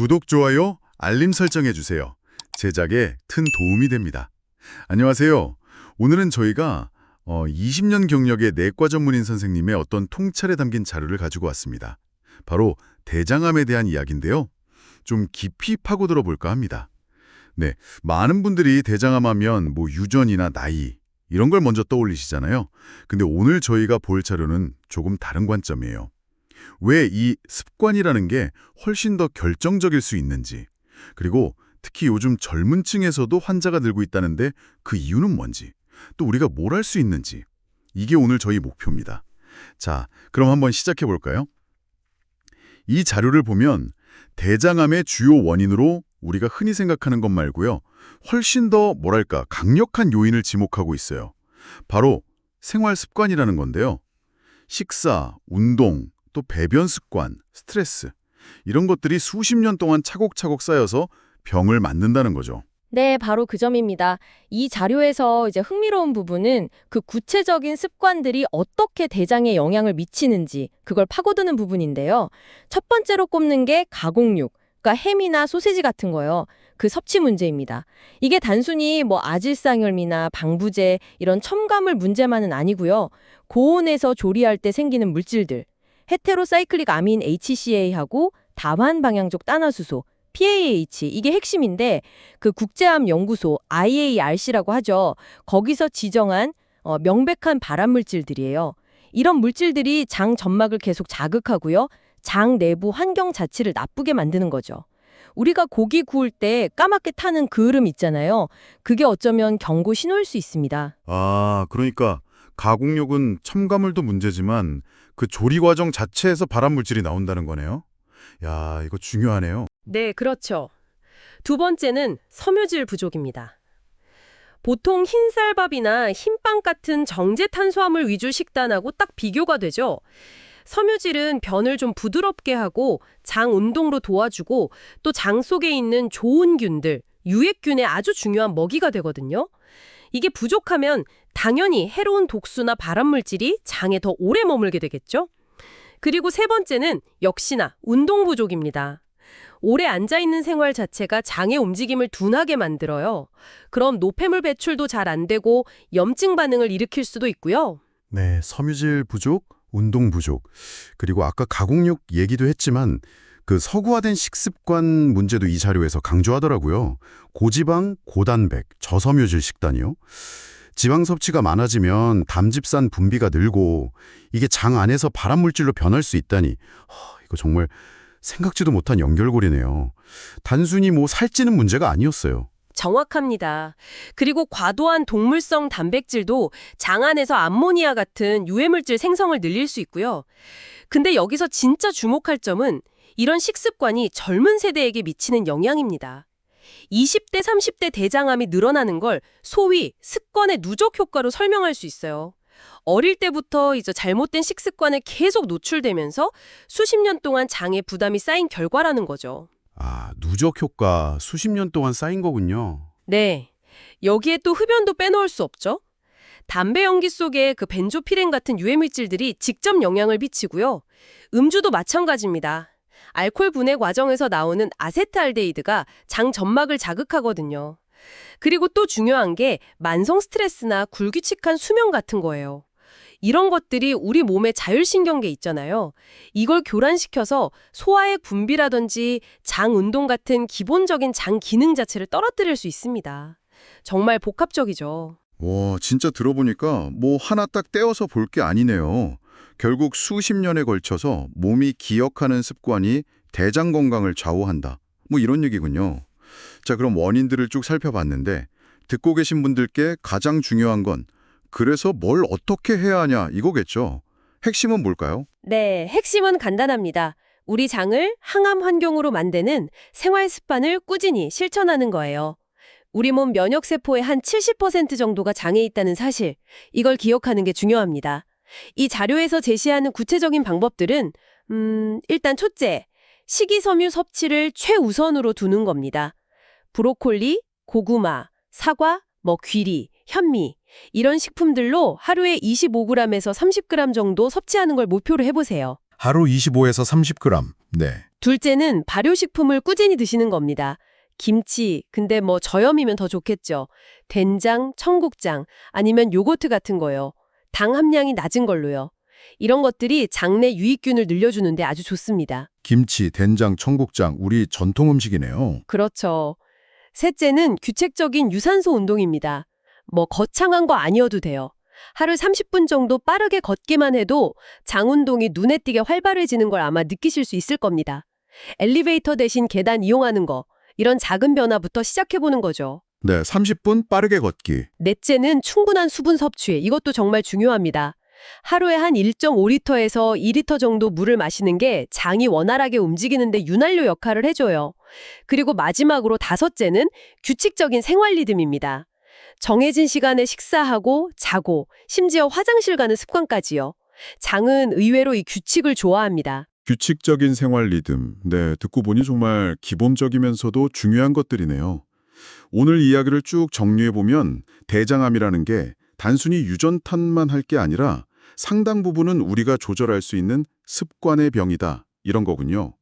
구독, 좋아요, 알림 설정해 주세요. 제작에 큰 도움이 됩니다. 안녕하세요. 오늘은 저희가 20년 경력의 내과 전문의 선생님의 어떤 통찰에 담긴 자료를 가지고 왔습니다. 바로 대장암에 대한 이야기인데요. 좀 깊이 파고들어 볼까 합니다. 네, 많은 분들이 대장암 하면 유전이나 나이 이런 걸 먼저 떠올리시잖아요. 근데 오늘 저희가 볼 자료는 조금 다른 관점이에요. 왜 이 습관이라는 게 훨씬 더 결정적일 수 있는지, 그리고 특히 요즘 젊은 층에서도 환자가 늘고 있다는데 그 이유는 뭔지, 또 우리가 뭘 할 수 있는지, 이게 오늘 저희 목표입니다. 자, 그럼 한번 시작해 볼까요? 이 자료를 보면 대장암의 주요 원인으로 우리가 흔히 생각하는 것 말고요, 훨씬 더 강력한 요인을 지목하고 있어요. 바로 생활 습관이라는 건데요. 식사, 운동, 또 배변 습관, 스트레스 이런 것들이 수십 년 동안 차곡차곡 쌓여서 병을 만든다는 거죠. 네, 바로 그 점입니다. 이 자료에서 이제 흥미로운 부분은 그 구체적인 습관들이 어떻게 대장에 영향을 미치는지 그걸 파고드는 부분인데요. 첫 번째로 꼽는 게 가공육, 그러니까 햄이나 소세지 같은 거요. 그 섭취 문제입니다. 이게 단순히 아질상혈이나 방부제 이런 첨가물 문제만은 아니고요. 고온에서 조리할 때 생기는 물질들, 헤테로사이클릭 아민 HCA하고 다환 방향족 탄화수소 PAH 이게 핵심인데 그 국제암 연구소 IARC라고 하죠. 거기서 지정한 명백한 발암 물질들이에요. 이런 물질들이 장 점막을 계속 자극하고요. 장 내부 환경 자체를 나쁘게 만드는 거죠. 우리가 고기 구울 때 까맣게 타는 그을음 있잖아요. 그게 어쩌면 경고 신호일 수 있습니다. 아, 그러니까 가공육은 첨가물도 문제지만 그 조리 과정 자체에서 발암 물질이 나온다는 거네요. 야, 이거 중요하네요. 네, 그렇죠. 두 번째는 섬유질 부족입니다. 보통 흰쌀밥이나 흰빵 같은 정제 탄수화물 위주 식단하고 딱 비교가 되죠. 섬유질은 변을 좀 부드럽게 하고 장 운동으로 도와주고 또 장 속에 있는 좋은 균들, 유액균의 아주 중요한 먹이가 되거든요. 이게 부족하면 당연히 해로운 독소나 발암물질이 장에 더 오래 머물게 되겠죠. 그리고 세 번째는 역시나 운동 부족입니다. 오래 앉아있는 생활 자체가 장의 움직임을 둔하게 만들어요. 그럼 노폐물 배출도 잘 안 되고 염증 반응을 일으킬 수도 있고요. 네, 섬유질 부족, 운동 부족, 그리고 아까 가공육 얘기도 했지만 그 서구화된 식습관 문제도 이 자료에서 강조하더라고요. 고지방, 고단백, 저섬유질 식단이요. 지방 섭취가 많아지면 담즙산 분비가 늘고 이게 장 안에서 발암물질로 변할 수 있다니 이거 정말 생각지도 못한 연결고리네요. 단순히 살찌는 문제가 아니었어요. 정확합니다. 그리고 과도한 동물성 단백질도 장 안에서 암모니아 같은 유해물질 생성을 늘릴 수 있고요. 근데 여기서 진짜 주목할 점은 이런 식습관이 젊은 세대에게 미치는 영향입니다. 20대, 30대 대장암이 늘어나는 걸 소위 습관의 누적 효과로 설명할 수 있어요. 어릴 때부터 이제 잘못된 식습관에 계속 노출되면서 수십 년 동안 장에 부담이 쌓인 결과라는 거죠. 아, 누적 효과 수십 년 동안 쌓인 거군요. 네. 여기에 또 흡연도 빼놓을 수 없죠. 담배 연기 속에 그 벤조피렌 같은 유해물질들이 직접 영향을 미치고요. 음주도 마찬가지입니다. 알코올 분해 과정에서 나오는 아세트알데히드가 장 점막을 자극하거든요. 그리고 또 중요한 게 만성 스트레스나 불규칙한 수면 같은 거예요. 이런 것들이 우리 몸에 자율신경계 있잖아요. 이걸 교란시켜서 소화의 분비라든지 장 운동 같은 기본적인 장 기능 자체를 떨어뜨릴 수 있습니다. 정말 복합적이죠. 와, 진짜 들어보니까 하나 딱 떼어서 볼 게 아니네요. 결국 수십 년에 걸쳐서 몸이 기억하는 습관이 대장 건강을 좌우한다. 이런 얘기군요. 자, 그럼 원인들을 쭉 살펴봤는데 듣고 계신 분들께 가장 중요한 건 그래서 뭘 어떻게 해야 하냐 이거겠죠. 핵심은 뭘까요? 네, 핵심은 간단합니다. 우리 장을 항암 환경으로 만드는 생활 습관을 꾸준히 실천하는 거예요. 우리 몸 면역세포의 한 70% 정도가 장에 있다는 사실, 이걸 기억하는 게 중요합니다. 이 자료에서 제시하는 구체적인 방법들은 일단 첫째, 식이섬유 섭취를 최우선으로 두는 겁니다. 브로콜리, 고구마, 사과, 귀리, 현미 이런 식품들로 하루에 25g에서 30g 정도 섭취하는 걸 목표로 해보세요. 하루 25에서 30g. 네. 둘째는 발효식품을 꾸준히 드시는 겁니다. 김치, 근데 뭐 저염이면 더 좋겠죠. 된장, 청국장, 아니면 요거트 같은 거요. 당 함량이 낮은 걸로요. 이런 것들이 장내 유익균을 늘려주는데 아주 좋습니다. 김치, 된장, 청국장, 우리 전통 음식이네요. 그렇죠. 셋째는 규칙적인 유산소 운동입니다. 뭐 거창한 거 아니어도 돼요. 하루 30분 정도 빠르게 걷기만 해도 장 운동이 눈에 띄게 활발해지는 걸 아마 느끼실 수 있을 겁니다. 엘리베이터 대신 계단 이용하는 거, 이런 작은 변화부터 시작해보는 거죠. 네, 30분 빠르게 걷기. 넷째는 충분한 수분 섭취, 이것도 정말 중요합니다. 하루에 한 1.5리터에서 2리터 정도 물을 마시는 게 장이 원활하게 움직이는데 윤활유 역할을 해줘요. 그리고 마지막으로 다섯째는 규칙적인 생활 리듬입니다. 정해진 시간에 식사하고 자고 심지어 화장실 가는 습관까지요. 장은 의외로 이 규칙을 좋아합니다. 규칙적인 생활 리듬. 네, 듣고 보니 정말 기본적이면서도 중요한 것들이네요. 오늘 이야기를 쭉 정리해보면 대장암이라는 게 단순히 유전탄만 할 게 아니라 상당 부분은 우리가 조절할 수 있는 습관의 병이다. 이런 거군요.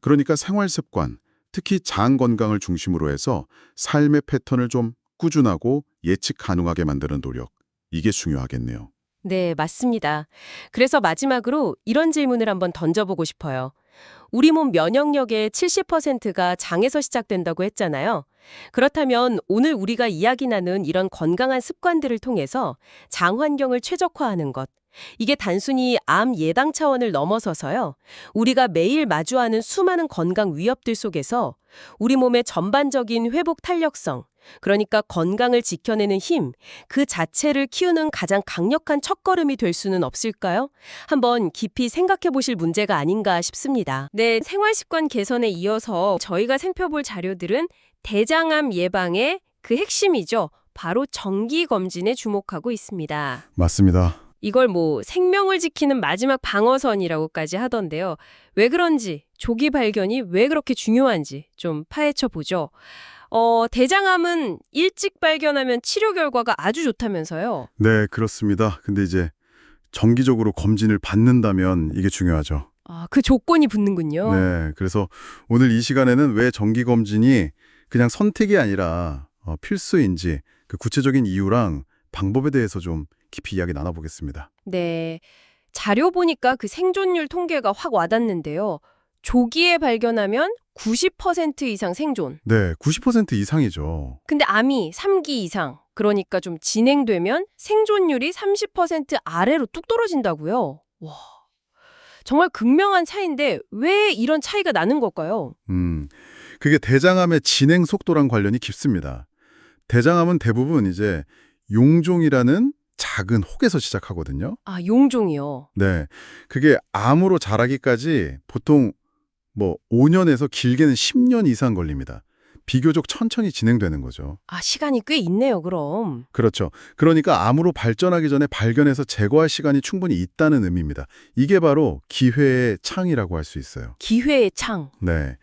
그러니까 생활 습관, 특히 장 건강을 중심으로 해서 삶의 패턴을 좀 꾸준하고 예측 가능하게 만드는 노력. 이게 중요하겠네요. 네, 맞습니다. 그래서 마지막으로 이런 질문을 한번 던져보고 싶어요. 우리 몸 면역력의 70%가 장에서 시작된다고 했잖아요. 그렇다면 오늘 우리가 이야기 나눈 이런 건강한 습관들을 통해서 장 환경을 최적화하는 것, 이게 단순히 암 예방 차원을 넘어서서요. 우리가 매일 마주하는 수많은 건강 위협들 속에서 우리 몸의 전반적인 회복 탄력성, 그러니까 건강을 지켜내는 힘, 그 자체를 키우는 가장 강력한 첫걸음이 될 수는 없을까요? 한번 깊이 생각해 보실 문제가 아닌가 싶습니다. 네, 생활습관 개선에 이어서 저희가 살펴볼 자료들은 대장암 예방의 그 핵심이죠. 바로 정기검진에 주목하고 있습니다. 맞습니다. 이걸 뭐 생명을 지키는 마지막 방어선이라고까지 하던데요. 왜 그런지, 조기 발견이 왜 그렇게 중요한지 좀 파헤쳐 보죠. 대장암은 일찍 발견하면 치료 결과가 아주 좋다면서요. 네, 그렇습니다. 근데 이제 정기적으로 검진을 받는다면 이게 중요하죠. 아, 그 조건이 붙는군요. 네, 그래서 오늘 이 시간에는 왜 정기검진이 그냥 선택이 아니라 필수인지 그 구체적인 이유랑 방법에 대해서 좀 깊이 이야기 나눠보겠습니다. 네. 자료 보니까 그 생존율 통계가 확 와닿는데요. 조기에 발견하면 90% 이상 생존. 네, 90% 이상이죠. 근데 암이 3기 이상, 그러니까 좀 진행되면 생존율이 30% 아래로 뚝 떨어진다고요. 와, 정말 극명한 차이인데 왜 이런 차이가 나는 걸까요? 그게 대장암의 진행 속도랑 관련이 깊습니다. 대장암은 대부분 이제 용종이라는 작은 혹에서 시작하거든요. 아, 용종이요. 네, 그게 암으로 자라기까지 보통 뭐 5년에서 길게는 10년 이상 걸립니다. 비교적 천천히 진행되는 거죠. 아, 시간이 꽤 있네요, 그럼. 그렇죠. 그러니까 암으로 발전하기 전에 발견해서 제거할 시간이 충분히 있다는 의미입니다. 이게 바로 기회의 창이라고 할 수 있어요. 기회의 창. 네.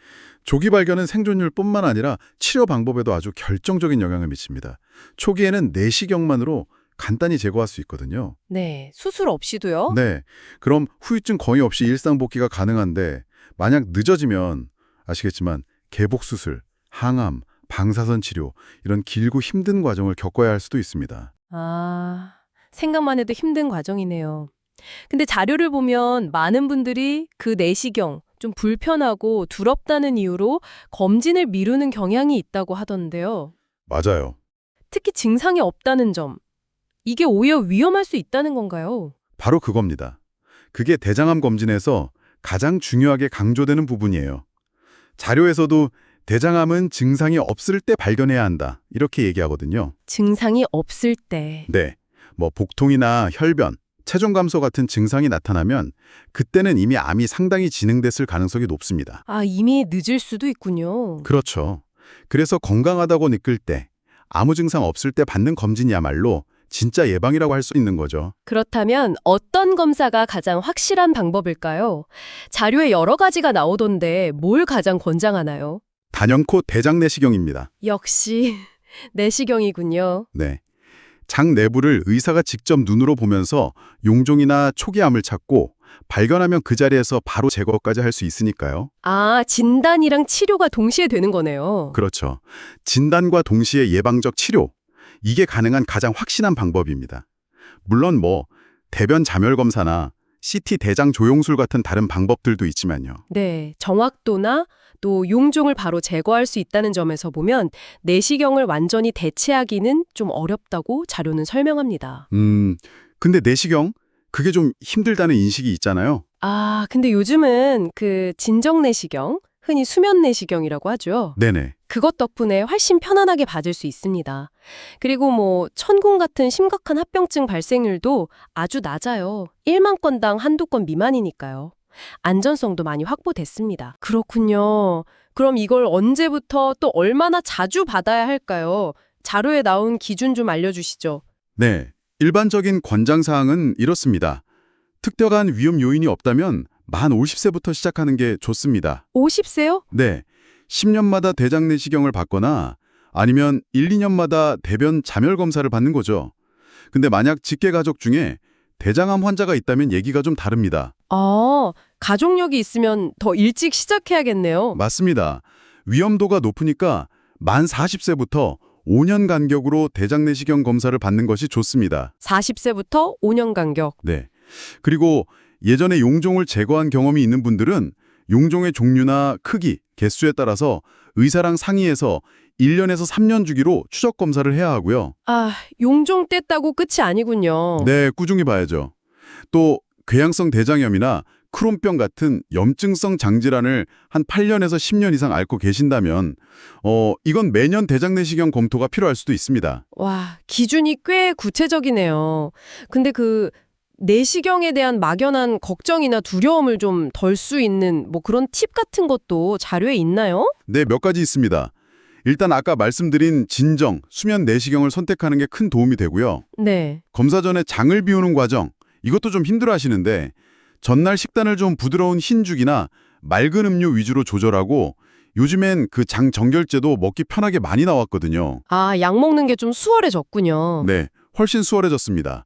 조기 발견은 생존율뿐만 아니라 치료 방법에도 아주 결정적인 영향을 미칩니다. 초기에는 내시경만으로 간단히 제거할 수 있거든요. 네, 수술 없이도요? 네. 그럼 후유증 거의 없이 일상 복귀가 가능한데 만약 늦어지면 아시겠지만 개복 수술, 항암, 방사선 치료 이런 길고 힘든 과정을 겪어야 할 수도 있습니다. 아, 생각만 해도 힘든 과정이네요. 근데 자료를 보면 많은 분들이 그 내시경 좀 불편하고 두렵다는 이유로 검진을 미루는 경향이 있다고 하던데요. 맞아요. 특히 증상이 없다는 점. 이게 오히려 위험할 수 있다는 건가요? 바로 그겁니다. 그게 대장암 검진에서 가장 중요하게 강조되는 부분이에요. 자료에서도 대장암은 증상이 없을 때 발견해야 한다. 이렇게 얘기하거든요. 증상이 없을 때. 네. 뭐 복통이나 혈변, 체중 감소 같은 증상이 나타나면 그때는 이미 암이 상당히 진행됐을 가능성이 높습니다. 아, 이미 늦을 수도 있군요. 그렇죠. 그래서 건강하다고 느낄 때, 아무 증상 없을 때 받는 검진이야말로 진짜 예방이라고 할 수 있는 거죠. 그렇다면 어떤 검사가 가장 확실한 방법일까요? 자료에 여러 가지가 나오던데 뭘 가장 권장하나요? 단연코 대장 내시경입니다. 역시 내시경이군요. 네. 장 내부를 의사가 직접 눈으로 보면서 용종이나 초기암을 찾고 발견하면 그 자리에서 바로 제거까지 할 수 있으니까요. 아, 진단이랑 치료가 동시에 되는 거네요. 그렇죠. 진단과 동시에 예방적 치료. 이게 가능한 가장 확신한 방법입니다. 물론 대변 자멸 검사나 CT 대장 조영술 같은 다른 방법들도 있지만요. 네, 정확도나 또 용종을 바로 제거할 수 있다는 점에서 보면 내시경을 완전히 대체하기는 좀 어렵다고 자료는 설명합니다. 근데 내시경? 그게 좀 힘들다는 인식이 있잖아요. 아, 근데 요즘은 그 진정 내시경, 흔히 수면 내시경이라고 하죠. 네네. 그것 덕분에 훨씬 편안하게 받을 수 있습니다. 그리고 천궁 같은 심각한 합병증 발생률도 아주 낮아요. 1만 건당 한두 건 미만이니까요. 안전성도 많이 확보됐습니다. 그렇군요. 그럼 이걸 언제부터 또 얼마나 자주 받아야 할까요? 자료에 나온 기준 좀 알려주시죠. 네. 일반적인 권장사항은 이렇습니다. 특별한 위험 요인이 없다면 만 50세부터 시작하는 게 좋습니다. 50세요? 네. 10년마다 대장 내시경을 받거나 아니면 1, 2년마다 대변 자멸 검사를 받는 거죠. 근데 만약 직계 가족 중에 대장암 환자가 있다면 얘기가 좀 다릅니다. 아, 가족력이 있으면 더 일찍 시작해야겠네요. 맞습니다. 위험도가 높으니까 만 40세부터 5년 간격으로 대장 내시경 검사를 받는 것이 좋습니다. 40세부터 5년 간격. 네. 그리고 예전에 용종을 제거한 경험이 있는 분들은 용종의 종류나 크기, 개수에 따라서 의사랑 상의해서 1년에서 3년 주기로 추적 검사를 해야 하고요. 아, 용종 뗐다고 끝이 아니군요. 네, 꾸준히 봐야죠. 또 궤양성 대장염이나 크론병 같은 염증성 장질환을 한 8년에서 10년 이상 앓고 계신다면 이건 매년 대장 내시경 검토가 필요할 수도 있습니다. 와, 기준이 꽤 구체적이네요. 근데 그 내시경에 대한 막연한 걱정이나 두려움을 좀 덜 수 있는 그런 팁 같은 것도 자료에 있나요? 네, 몇 가지 있습니다. 일단 아까 말씀드린 진정, 수면 내시경을 선택하는 게 큰 도움이 되고요. 네. 검사 전에 장을 비우는 과정, 이것도 좀 힘들어 하시는데 전날 식단을 좀 부드러운 흰죽이나 맑은 음료 위주로 조절하고 요즘엔 그 장 정결제도 먹기 편하게 많이 나왔거든요. 아, 약 먹는 게 좀 수월해졌군요. 네, 훨씬 수월해졌습니다.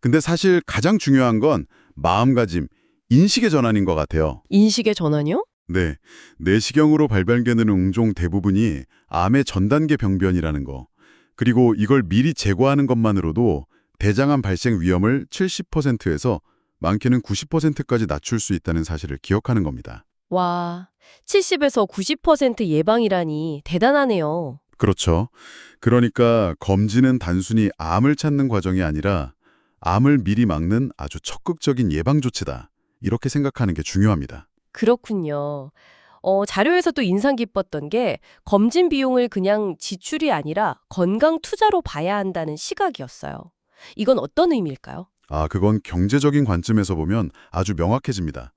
근데 사실 가장 중요한 건 마음가짐, 인식의 전환인 것 같아요. 인식의 전환이요? 네, 내시경으로 발견되는 응종 대부분이 암의 전 단계 병변이라는 거. 그리고 이걸 미리 제거하는 것만으로도 대장암 발생 위험을 70%에서 많게는 90%까지 낮출 수 있다는 사실을 기억하는 겁니다. 와, 70에서 90% 예방이라니 대단하네요. 그렇죠. 그러니까 검진은 단순히 암을 찾는 과정이 아니라 암을 미리 막는 아주 적극적인 예방 조치다. 이렇게 생각하는 게 중요합니다. 그렇군요. 자료에서 또 인상 깊었던 게 검진 비용을 그냥 지출이 아니라 건강 투자로 봐야 한다는 시각이었어요. 이건 어떤 의미일까요? 그건 경제적인 관점에서 보면 아주 명확해집니다.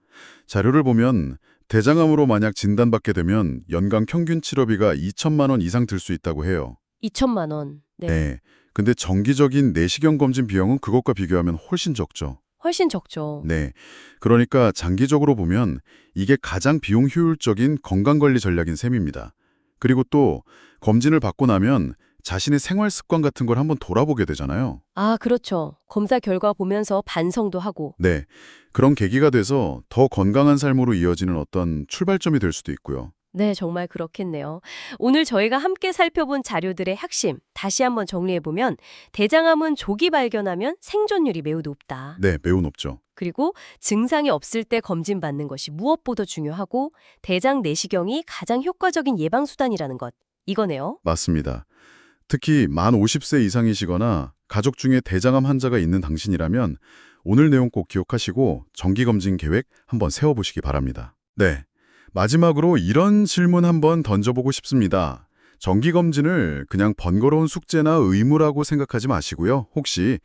자료를 보면 대장암으로 만약 진단받게 되면 연간 평균 치료비가 2천만 원 이상 들 수 있다고 해요. 2천만 원. 네. 네. 근데 정기적인 내시경 검진 비용은 그것과 비교하면 훨씬 적죠. 훨씬 적죠. 네. 그러니까 장기적으로 보면 이게 가장 비용 효율적인 건강관리 전략인 셈입니다. 그리고 또 검진을 받고 나면 자신의 생활 습관 같은 걸 한번 돌아보게 되잖아요. 아, 그렇죠. 검사 결과 보면서 반성도 하고. 네. 그런 계기가 돼서 더 건강한 삶으로 이어지는 어떤 출발점이 될 수도 있고요. 네, 정말 그렇겠네요. 오늘 저희가 함께 살펴본 자료들의 핵심, 다시 한번 정리해보면 대장암은 조기 발견하면 생존율이 매우 높다. 네, 매우 높죠. 그리고 증상이 없을 때 검진받는 것이 무엇보다 중요하고 대장 내시경이 가장 효과적인 예방수단이라는 것, 이거네요. 맞습니다. 특히 만 50세 이상이시거나 가족 중에 대장암 환자가 있는 당신이라면 오늘 내용 꼭 기억하시고 정기검진 계획 한번 세워보시기 바랍니다. 네. 마지막으로 이런 질문 한번 던져보고 싶습니다. 정기검진을 그냥 번거로운 숙제나 의무라고 생각하지 마시고요. 혹시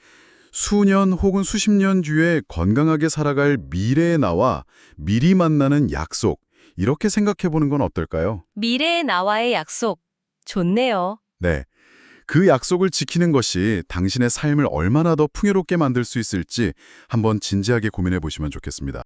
수년 혹은 수십 년 뒤에 건강하게 살아갈 미래의 나와 미리 만나는 약속, 이렇게 생각해보는 건 어떨까요? 미래의 나와의 약속, 좋네요. 네. 그 약속을 지키는 것이 당신의 삶을 얼마나 더 풍요롭게 만들 수 있을지 한번 진지하게 고민해 보시면 좋겠습니다.